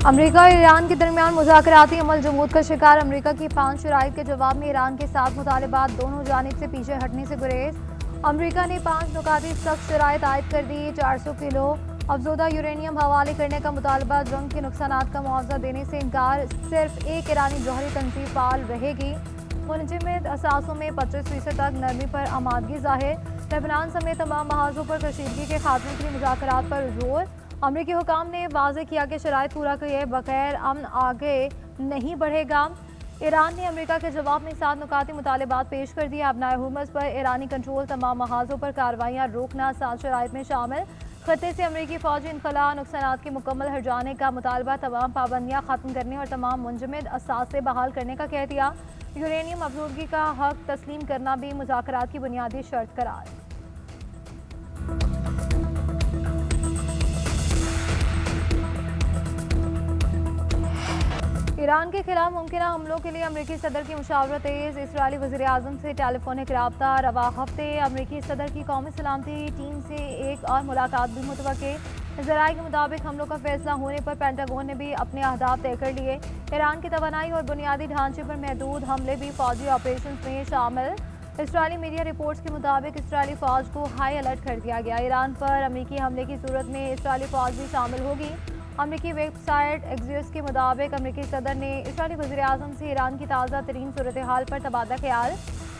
America और Iran के दरमियान मुज़ाकराती अमल जमूद का शिकार। अमेरिका की 5 शराइत के जवाब में ईरान के 7 मुतालबात, दोनों जानिब से पीछे हटने से गुरेज। अमेरिका ने 5 नुकाती सख्त शराइत आयद कर दी। 400 किलो अफजोदा यूरेनियम हवाले करने का मुतालबा, जंग के नुकसानात का मुआवजा देने से इनकार। सिर्फ एक ईरानी जौहरी तंजीम फाल रहेगी। मुनजमद असासों में 25% तक नरमी पर आमादगी जाहिर। लेबनान समेत तमाम महाजों पर कशीदगी के खात्मे के लिए मुज़ाकरात पर जोर। अमरीकी हुकाम ने वाज़ेह किया कि शराइत पूरा किए बगैर अमन आगे नहीं बढ़ेगा। ईरान ने अमेरिका के जवाब में 7 नुकाती मुतालबात पेश कर दिए। अपना हुर्मुज़ पर ईरानी कंट्रोल, तमाम महाजों पर कार्रवाइयाँ रोकना 7 शराइत में शामिल। खत्ते से अमरीकी फौजी इनखला, नुकसानात के मुकम्मल हट जाने का मुतालबा, तमाम पाबंदियाँ खत्म करने और तमाम मुंजमद असासे बहाल करने का कह दिया। यूरेनियम अफजूदगी का हक तस्लीम करना भी मुज़ाकरात की बुनियादी शर्त करार। ईरान के खिलाफ मुमकिन हमलों के लिए अमरीकी सदर की मुशावरत तेज। इसराइली वज़ीर आज़म से टेलीफोनिक रब्ता। रवा हफ्ते अमरीकी सदर की कौमी सलामती टीम से एक और मुलाकात भी मुतवक्के। ज़राए के मुताबिक हमलों का फैसला होने पर पेंटागन ने भी अपने अहदाफ तय कर लिए। ईरान की तवानाई और बुनियादी ढांचे पर महदूद हमले भी फौजी ऑपरेशन में शामिल। इसराइली मीडिया रिपोर्ट्स के मुताबिक इसराइली फ़ौज को हाई अलर्ट कर दिया गया। ईरान पर अमरीकी हमले की सूरत में इसराइली फ़ौज भी शामिल होगी। अमरीकी वेबसाइट एक्सियोस के मुताबिक अमरीकी सदर ने इसराइली वज़ीर आज़म से ईरान की ताज़ा तरीन सूरत हाल पर तबादला ख्याल।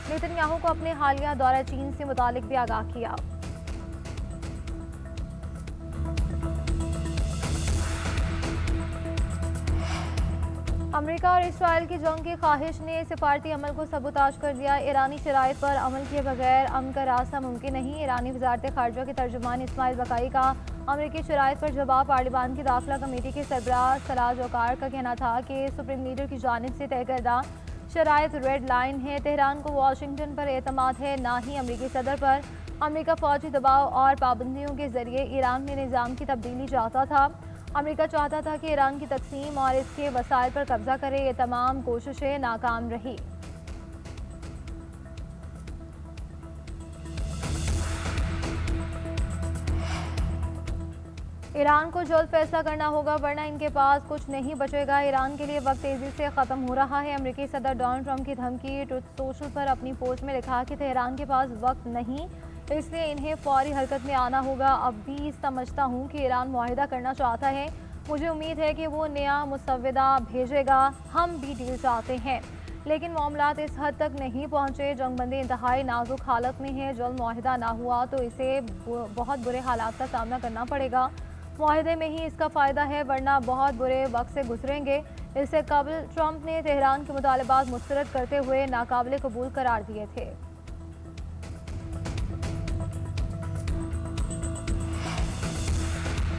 नेतन्याहू को अपने हालिया दौरा चीन से मुतालिक भी आगाह किया। अमेरिका और इसराइल की जंग की ख्वाहिश ने सिफारती अमल को सबूताज कर दिया। ईरानी शराइत पर अमल किए बगैर अमन का रास्ता मुमकिन नहीं। ईरानी वज़ारत ख़ारजा के तर्जुमान इस्माइल बकाई का अमरीकी शराइत पर जवाब। पार्लिमान की दाखिला कमेटी के सरबराह सलाह जोकार का कहना था कि सुप्रीम लीडर की जानिब से तय करदा शराइत रेड लाइन है। तेहरान को वाशिंगटन पर एतमाद है, ना ही अमरीकी सदर पर। अमरीका फौजी दबाव और पाबंदियों के जरिए ईरान में निज़ाम की तब्दीली चाहता था। अमेरिका चाहता था कि ईरान की तकसीम और इसके वसाइल पर कब्जा करे। ये तमाम कोशिशें नाकाम रही। ईरान को जल्द फैसला करना होगा, वरना इनके पास कुछ नहीं बचेगा। ईरान के लिए वक्त तेजी से ख़त्म हो रहा है। अमेरिकी सदर डोनाल्ड ट्रंप की धमकी। ट्रुथ सोशल पर अपनी पोस्ट में लिखा कि तेहरान के पास वक्त नहीं, इसलिए इन्हें फौरी हरकत में आना होगा। अब भी समझता हूँ कि ईरान मुआहिदा करना चाहता है। मुझे उम्मीद है कि वो नया मुसव्वदा भेजेगा। हम भी डील चाहते हैं, लेकिन मामलात इस हद तक नहीं पहुँचे। जंगबंदी इंतहाई नाजुक हालत में है। जल्द मुआहिदा ना हुआ तो इसे बहुत बुरे हालात का सामना करना पड़ेगा। मुआहिदे में ही इसका फ़ायदा है, वरना बहुत बुरे वक्त से गुजरेंगे। इससे कबल ट्रंप ने तेहरान के मुतालबात मुस्तरद करते हुए नाकाबिल कबूल करार दिए थे।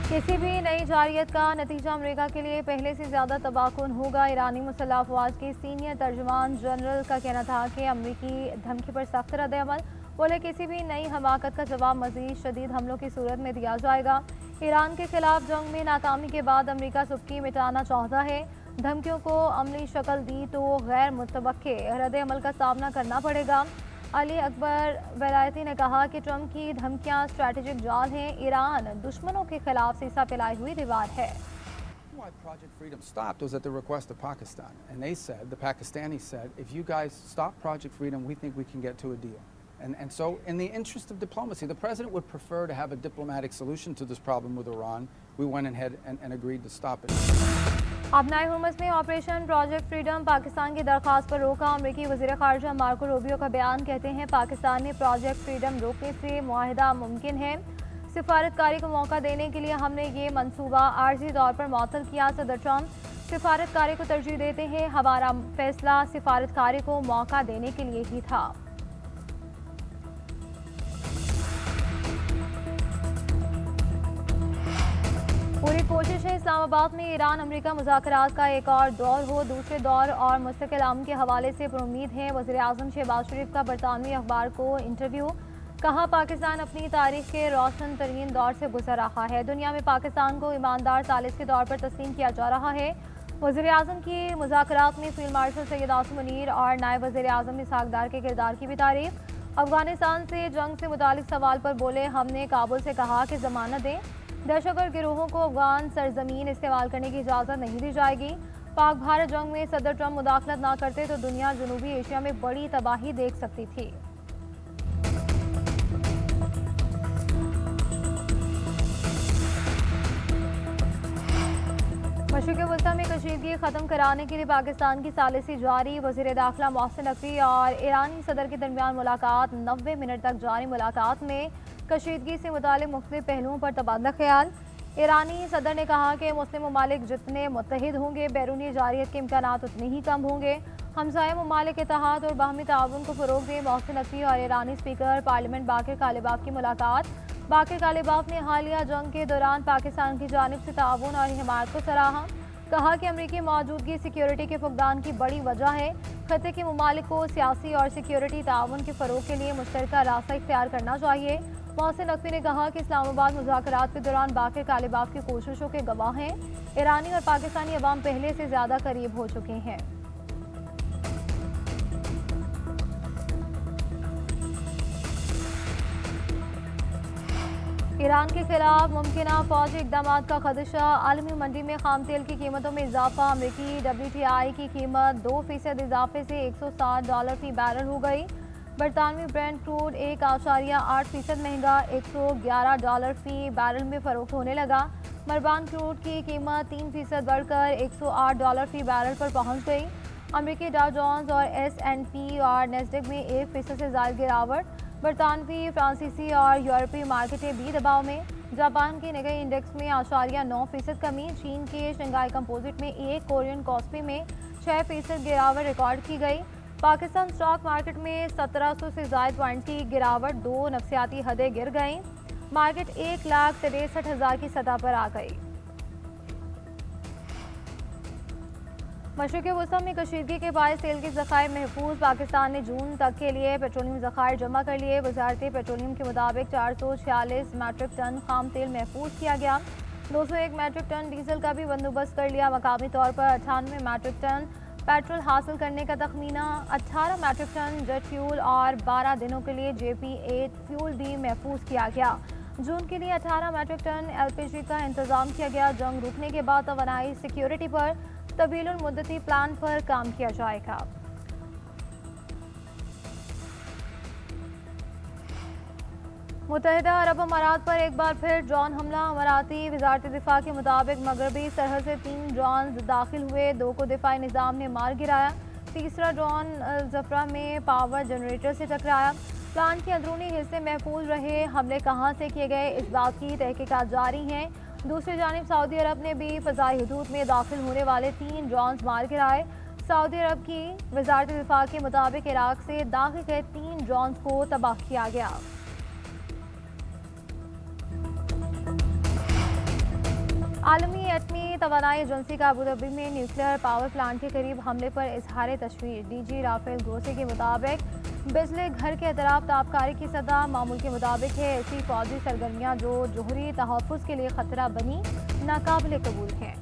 किसी भी नई जारियत का नतीजा अमेरिका के लिए पहले से ज़्यादा तबाहकुन होगा। ईरानी मुसल्लह अफवाज के सीनियर तर्जुमान जनरल का कहना था कि अमरीकी धमकी पर सख्त रद्द-ए-अमल। बोले किसी भी नई हमाकत का जवाब मज़ीद शदीद हमलों की सूरत में दिया जाएगा। ईरान के खिलाफ जंग में नाकामी के बाद अमरीका सुबकी मिटाना चाहता है। धमकियों को अमली शक्ल दी तो गैर मुतवक्के रद्द-ए-अमल का सामना करना पड़ेगा। अली अकबर वलायती ने कहा कि ट्रंप की धमकियां स्ट्रैटेजिक जाल हैं। ईरान दुश्मनों के खिलाफ सीसा फैलाई हुई दीवार है। Why Project Freedom stopped was at the request of Pakistan, and they said, the Pakistanis said, if you guys stop Project Freedom, we think we can get to a deal. And so, in the interest of diplomacy, the president would prefer to have a diplomatic solution to this problem with Iran. We went ahead and agreed to stop it. अपना Hormuz में operation project freedom Pakistan की दरख्वास्त पर रोका। अमरीकी वज़ीर ख़ारजा Marco Rubio का बयान। कहते हैं पाकिस्तान ने प्रोजेक्ट फ्रीडम रोकने से मुआहिदा मुमकिन है। सिफारतकारी को मौका देने के लिए हमने ये मंसूबा आर्जी तौर पर मुअत्तल किया। सदर ट्रंप सिफारतकारी को तरजीह देते हैं। हमारा फैसला सिफारतकारी को मौका देने के लिए ही था। पूरी कोशिश है इस्लामाबाद में ईरान अमेरिका मुज़ाकरात का एक और दौर हो। दूसरे दौर और मुस्तकिल अमन के हवाले से पुरुम्मीद हैं। वज़ीर आज़म शहबाज शरीफ का बरतानवी अखबार को इंटरव्यू। कहा पाकिस्तान अपनी तारीख के रोशन तरीन दौर से गुजर रहा है। दुनिया में पाकिस्तान को ईमानदार सालिस के तौर पर तस्लीम किया जा रहा है। वज़ीर आज़म की मुज़ाकरात में फील्ड मार्शल सैयद आसिम मुनीर और नायब वज़ीर आज़म इसहाक डार के किरदार की भी तारीफ। अफगानिस्तान से जंग से मुतालिक सवाल पर बोले हमने काबुल से कहा कि ज़मानत दें। दहशतगर्द गिरोहों को अफगान सरजमीन इस्तेमाल करने की इजाज़त नहीं दी जाएगी। पाक भारत जंग में सदर ट्रंप मुदाखलत ना करते तो दुनिया जनूबी एशिया में बड़ी तबाही देख सकती थी। मशरिक़ वस्ता में कशीदगी ख़त्म कराने के लिए पाकिस्तान की सालिसी जारी। वज़ीर दाखिला मोहसिन नकवी और ईरानी सदर के दरमियान मुलाकात। 90 मिनट तक जारी मुलाकात में कशीदगी से मुताल्लिक़ मुख्तलिफ़ पहलुओं पर तबादला ख्याल। ईरानी सदर ने कहा कि मुस्लिम ममालिक जितने मुत्तहिद होंगे बैरूनी जारियत के इम्कानात उतने ही कम होंगे। हमसाया ममालिक इत्तेहाद और बाहमी ताउन को फ़रोग़ दें। मोहसिन नकवी और ईरानी स्पीकर पार्लियामेंट बाकिर कालिबाफ की मुलाकात। बाकिर कालिबाफ ने हालिया जंग के दौरान पाकिस्तान की जानिब से ताउन और हिमायत को सराहा। कहा कि अमरीकी मौजूदगी सिक्योरिटी के फुकदान की बड़ी वजह है। खत्े के ममालिक को सियासी और सिक्योरिटी ताउन के फ़रोग़ के लिए मुश्तरका रास्ता इख्तियार करना चाहिए। मोहसिन नकवी ने कहा कि इस्लामाबाद मुज़ाकरात के दौरान बाकिर कालिबाफ की कोशिशों के गवाह हैं। ईरानी और पाकिस्तानी अवाम पहले से ज़्यादा करीब हो चुके हैं। ईरान के खिलाफ मुमकिना फौजी इक़दाम का खदशा। आलमी मंडी में खाम तेल की कीमतों में इजाफा। अमरीकी WTI की कीमत 2% इजाफे से $160 फी बैरल हो गई। बरतानवी ब्रेंट क्रूड 1.8% महंगा $111 फी बैरल में फ़रोख्त होने लगा। मरबान क्रूड की कीमत 3% बढ़कर $108 फी बैरल पर पहुंच गई। अमरीकी डाउ जोन्स और S&P और नेस्डेक में 1% से ज़ायद गिरावट। बरतानवी, फ्रांसीसी और यूरोपीय मार्केटें भी दबाव में। जापान के निगाई इंडेक्स में 9% कमी। चीन के शंघाई कंपोजिट में 1, कोरियन कॉस्पी में 6% गिरावट रिकॉर्ड की गई। पाकिस्तान स्टॉक मार्केट में 1700 से ज़ायद पॉइंट की गिरावट। 2 नफसियाती हदें गिर गईं। मार्केट 1,63,000 की सतह पर आ गई। मशरिक़ वस्ता में कशीदगी के बायस तेल के ज़खायर महफूज। पाकिस्तान ने जून तक के लिए पेट्रोलियम ज़खायर जमा कर लिए। वजारत पेट्रोलियम के मुताबिक 446 मैट्रिक टन खाम तेल महफूज किया गया। 201 मैट्रिक टन डीजल का भी बंदोबस्त कर लिया। मकामी तौर पर 98 मैट्रिक टन पेट्रोल हासिल करने का तखमीना। 18 मैट्रिक टन जेट फ्यूल और 12 दिनों के लिए JP8 फ्यूल भी महफूज किया गया। जून के लिए 18 मैट्रिक टन LPG का इंतजाम किया गया। जंग रुकने के बाद तवानाई सिक्योरिटी पर तवीलुल मुद्दती प्लान पर काम किया जाएगा। मुत्तहिदा अरब अमारात पर एक बार फिर ड्रोन हमला। अमाराती वजारत दिफा के मुताबिक मगरबी सरहद से 3 ड्रोन दाखिल हुए। 2 को दिफाई निज़ाम ने मार गिराया। तीसरा ड्रोन जफरा में पावर जनरेटर से टकराया। प्लान के अंदरूनी हिस्से महफूज रहे। हमले कहाँ से किए गए इस बात की तहकीकात जारी हैं। दूसरी जानिब सऊदी अरब ने भी फ़ज़ाई हदूद में दाखिल होने वाले 3 ड्रोन मार गिराए। सऊदी अरब की वजारत दिफा के मुताबिक इराक से दाखिल गए 3 ड्रोन को तबाह किया गया। आलमी एटमी तवानाई एजेंसी का अबूधाबी में न्यूक्लियर पावर प्लांट के करीब हमले पर इजहार तशवीश। DG राफेल ग्रोसी के मुताबिक बिजली घर के अतराफ तापकारी की सतह मामूल के मुताबिक है। ऐसी फौजी सरगर्मियाँ जो जोहरी तहफ़्फ़ुज़ के लिए ख़तरा बनी नाकाबिल कबूल हैं।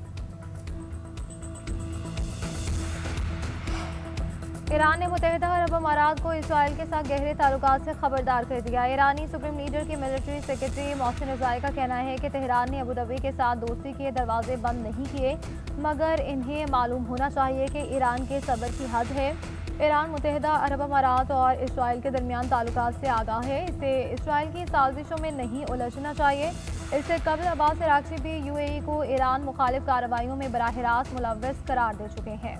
ईरान ने मुत्तहिदा अरब अमारात को इसराइल के साथ गहरे ताल्लुकात से खबरदार कर दिया। ईरानी सुप्रीम लीडर के मिलिट्री सेक्रेटरी मोहसिन रज़ाई का कहना है कि तेहरान ने अबूधाबी के साथ दोस्ती के दरवाजे बंद नहीं किए, मगर इन्हें मालूम होना चाहिए कि ईरान के सब्र की हद है। ईरान मुत्तहिदा अरब अमारात और इसराइल के दरमियान ताल्लुकात से आगाह है। इसे इसराइल की साजिशों में नहीं उलझना चाहिए। इससे कबल अब्बास अराग़ची भी UAE को ईरान मुखालिफ कार्रवाइयों में बराह रास्त मुलव्वस करार दे चुके हैं।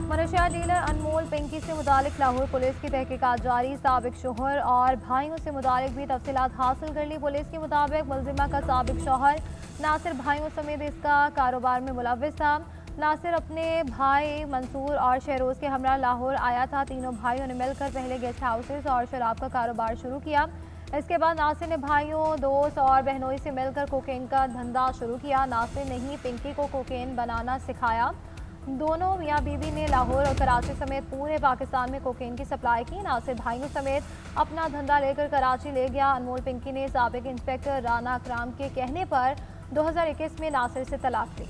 मनशिया डीलर अनमोल पिंकी से मुतालिक लाहौर पुलिस की तहकीकात जारी। साबिक शोहर और भाइयों से मुतालिक भी तफसीलात हासिल कर ली। पुलिस के मुताबिक मुलजिमा का साबिक शोहर नासिर भाइयों समेत इसका कारोबार में मुलव्वस था। नासिर अपने भाई मंसूर और शहरोज़ के हमरा लाहौर आया था। तीनों भाइयों ने मिलकर पहले गेस्ट हाउसेस और शराब का कारोबार शुरू किया। इसके बाद नासिर ने भाइयों, दोस्त और बहनोई से मिलकर कोकेन का धंधा शुरू किया। नासिर ने ही पिंकी को कोकेन बनाना सिखाया। दोनों मियाँ बीवी ने लाहौर और कराची समेत पूरे पाकिस्तान में कोकेन की सप्लाई की। नासिर भाइयों समेत अपना धंधा लेकर कराची ले गया। अनमोल पिंकी ने साबिक इंस्पेक्टर राना अकराम के कहने पर 2021 में नासिर से तलाक ली।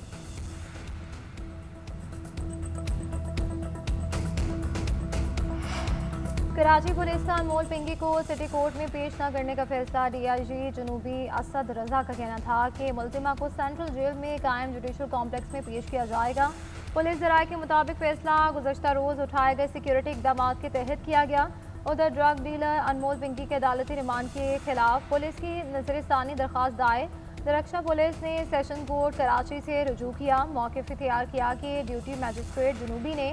कराची पुलिस का अनमोल पिंकी को सिटी कोर्ट में पेश न करने का फैसला। डीआईजी जनूबी असद रजा का कहना था कि मुल्जिमा को सेंट्रल जेल में कायम जुडिशल कॉम्प्लेक्स में पेश किया जाएगा। पुलिस जराये के मुताबिक फैसला गुज़श्ता रोज़ उठाए गए सिक्योरिटी इकदाम के तहत किया गया। उधर ड्रग डीलर अनमोल पिंकी के अदालती रिमांड के खिलाफ पुलिस की नजरसानी दरख्वास्त दायर। दरख्शा पुलिस ने सेशन कोर्ट कराची से रुजू किया। मौक़िफ़ इख्तियार किया कि ड्यूटी मजिस्ट्रेट जनूबी ने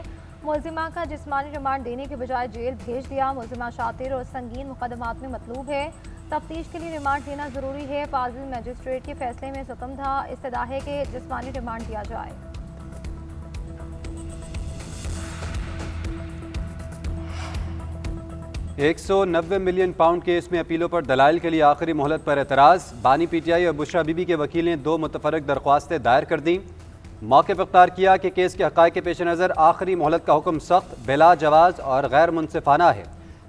मुल्जिमा का जिस्मानी रिमांड देने के बजाय जेल भेज दिया। मुल्जिमा शातिर और संगीन मुकदमात में मतलूब है। तफ्तीश के लिए रिमांड देना ज़रूरी है। फाजिल मजिस्ट्रेट के फैसले में ज़ुत्म था। इस्तदा है कि जिस्मानी रिमांड दिया जाए। £190 मिलियन केस में अपीलों पर दलाइल के लिए आखिरी मोहलत पर एतराज़। बानी पीटीआई और बुशरा बीबी के वकील ने 2 मुतफरक दरख्वास्तें दायर कर दी। मौके पर इख्तियार किया कि केस के हक़ाइक़ के पेश नज़र आखिरी मोहलत का हुक्म सख्त, बिला जवाज़ और गैर मुनसिफाना है।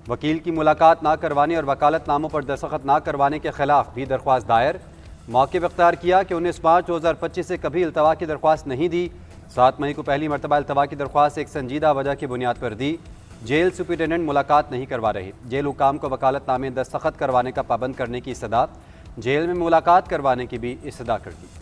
वकील की मुलाकात ना करवाने और वकालतनामों पर दस्तखत ना करवाने के खिलाफ भी दरख्वास्त दायर। मौके पर इख्तियार किया कि 19 मार्च 2025 से कभी इल्तवा की दरख्वास्त नहीं दी। 7 मई को पहली मरतबा इल्तवा की दरख्वास्त एक संजीदा वजह की बुनियाद पर दी। जेल सुपरिटेंडेंट मुलाकात नहीं करवा रहे। जेल हुकाम को वकालतनामे दस्तखत करवाने का पाबंद करने की इस्तदा। जेल में मुलाकात करवाने की भी इस्तदा कर दी।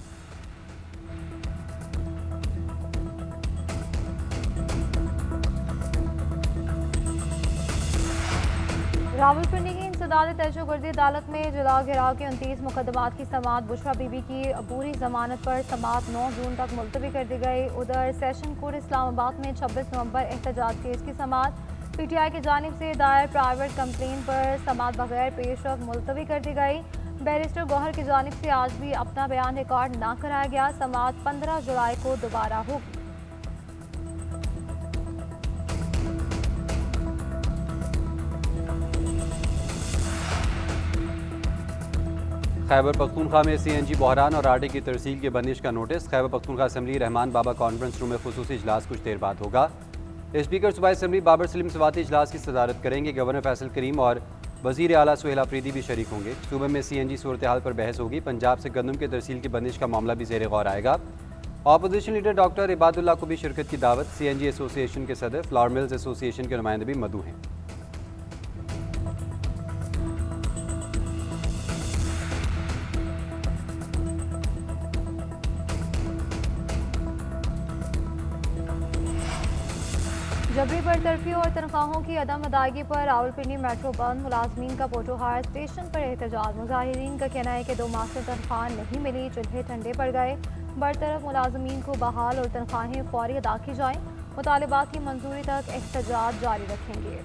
रावलपिंडी की इंसदाद तहज़्ज़ुब अदालत में जुदा गिराव के 29 मुकदमात की समाअत बुशरा बीबी की पूरी जमानत पर समाअत 9 जून तक मुलतवी कर दी गई। उधर सेशन कोर्ट इस्लामाबाद में 26 नवंबर एहतजाज केस की समाअत पीटीआई की जानिब से दायर प्राइवेट कंप्लेन पर समाअत बगैर पेशरफ मुलतवी कर दी गई। बैरिस्टर गौहर की जानिब से आज भी अपना बयान रिकॉर्ड ना कराया गया। समाअत 15 जुलाई को दोबारा होगी। खैबर पख्तूनख्वा में CNG बहरान और आटे की तरसील की बंदिश का नोटिस। खैबर पख्तूनख्वा असम्बली रहमान बाबा कॉन्फ्रेंस रूम में खुसूसी इजलास कुछ देर बाद होगा। स्पीकर सूबाई असम्बली बाबर सलीम सवाती इजलास की सदारत करेंगे। गवर्नर फैसल करीम और वज़ीर आला सुहेल अफरीदी भी शरीक होंगे। सूबे में CNG सूरत हाल पर बहस होगी। पंजाब से गंदम के तरसील की बंदिश का मामला भी ज़ेर गौर आएगा। अपोजिशन लीडर डॉक्टर इबादुल्लाह को भी शिरकत की दावत। CNG एसोसिएशन के सदर, फ्लावर मिल्स एसोसिएशन के नुमाइंदे भी मदऊ हैं। जबरी बरतरफी और तनख्वाहों की अदम अदायगी पर रावलपिंडी मेट्रो बंद। मुलाजमीन का पोटोहार स्टेशन पर एहतजाज। मुजाहिरीन का कहना है कि 2 माह से तनख्वाह नहीं मिली, चूल्हे ठंडे पड़ गए। बरतरफ मुलाजमीन को बहाल और तनख्वाहें फौरी अदा की जाएँ। मुतालिबात की मंजूरी तक एहतजाज जारी रखेंगे।